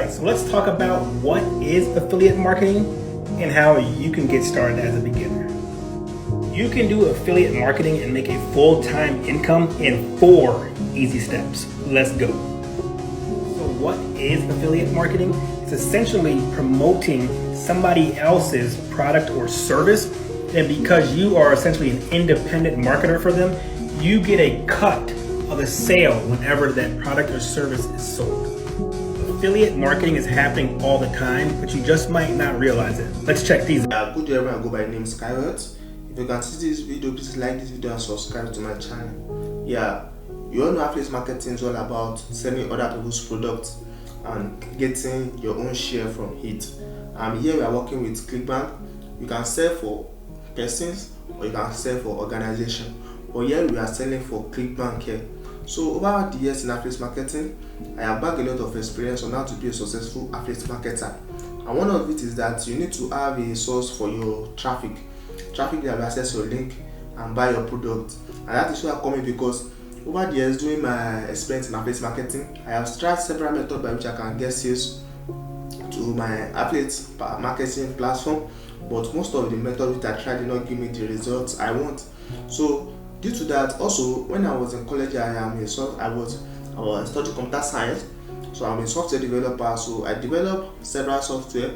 Alright, so let's talk about what is affiliate marketing and how you can get started as a beginner. You can do affiliate marketing and make a full-time income in 4 easy steps. Let's go. So what is affiliate marketing? It's essentially promoting somebody else's product or service, and because you are essentially an independent marketer for them, you get a cut of the sale whenever that product or service is sold. Affiliate marketing is happening all the time, but you just might not realize it. Let's check these out. Good day everyone, I go by the name Skyward. If you can see this video, please like this video and subscribe to my channel. You all know affiliate marketing is all about selling other people's products and getting your own share from it. Here we are working with Clickbank. You can sell for persons or you can sell for organization. But here we are selling for Clickbank here. So over the years in affiliate marketing, I have bagged a lot of experience on how to be a successful affiliate marketer. And one of it is that you need to have a source for your traffic that will access your link and buy your product. And that is where I'm coming, because over the years during my experience in affiliate marketing, I have tried several methods by which I can get sales to my affiliate marketing platform, but most of the methods which I tried did not give me the results I want. So due to that, also when I was in college, I was studying computer science, so I'm a software developer. So I developed several software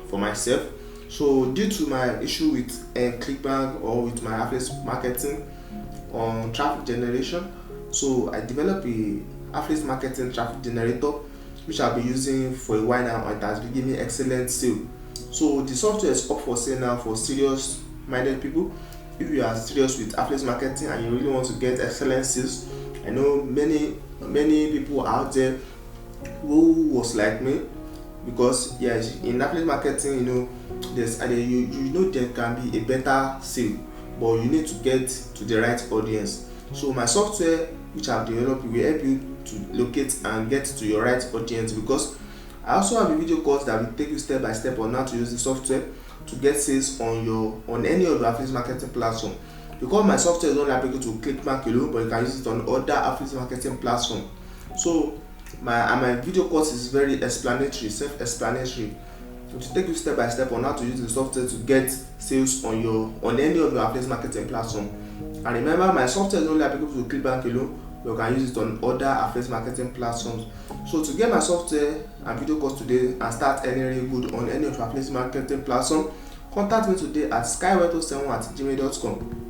for myself. So due to my issue with Clickbank or with my affiliate marketing on traffic generation, so I developed a affiliate marketing traffic generator which I've been using for a while now, and it has been giving me excellent sale. So the software is up for sale now for serious minded people. If you are serious with affiliate marketing and you really want to get excellent sales, I know many people out there who was like me, because yes, in affiliate marketing, there can be a better sale, but you need to get to the right audience. So my software which I've developed will help you to locate and get to your right audience, because I also have a video course that will take you step by step on how to use the software to get sales on any of your affiliate marketing platform. Because my software is only applicable to Clickbank alone, but you can use it on other affiliate marketing platforms. So my video course is very explanatory, self-explanatory, to take you step by step on how to use the software to get sales on any of your affiliate marketing platform. And remember, my software is only applicable to Clickbank alone, but you can use it on other affiliate marketing platforms. So to get my software and video course today and start earning really good on any of your affiliate marketing platform, contact me today at skyward07@gmail.com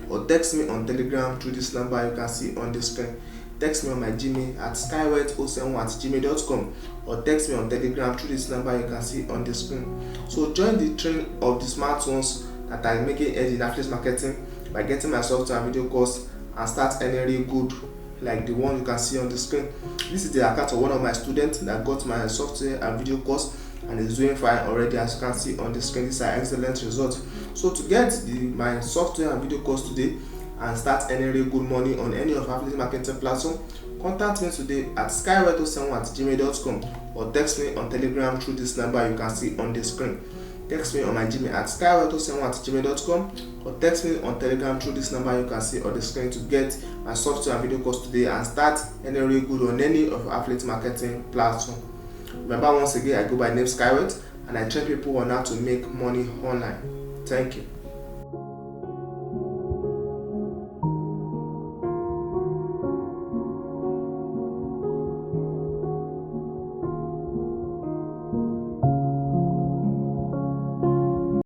or text me on Telegram through this number you can see on the screen. Text me on my Gmail at skyward07@gmail.com or text me on Telegram through this number you can see on the screen. So join the trend of the smart ones that are making edge in affiliate marketing by getting my software and video course and start earning really good, like the one you can see on the screen. This is the account of one of my students that got my software and video course and is doing fine already, as you can see on the screen. These are excellent results. So to get my software and video course today and start earning really good money on any of our affiliate marketing platform, contact me today at skyward07@gmail.com or text me on Telegram through this number you can see on the screen. Text me on my Gmail at skyward07@gmail.com or text me on Telegram through this number you can see on the screen to get my software and video course today and start earning really good on any of your affiliate marketing platform. Remember, once again, I go by the name Skyward and I train people on how to make money online. Thank you.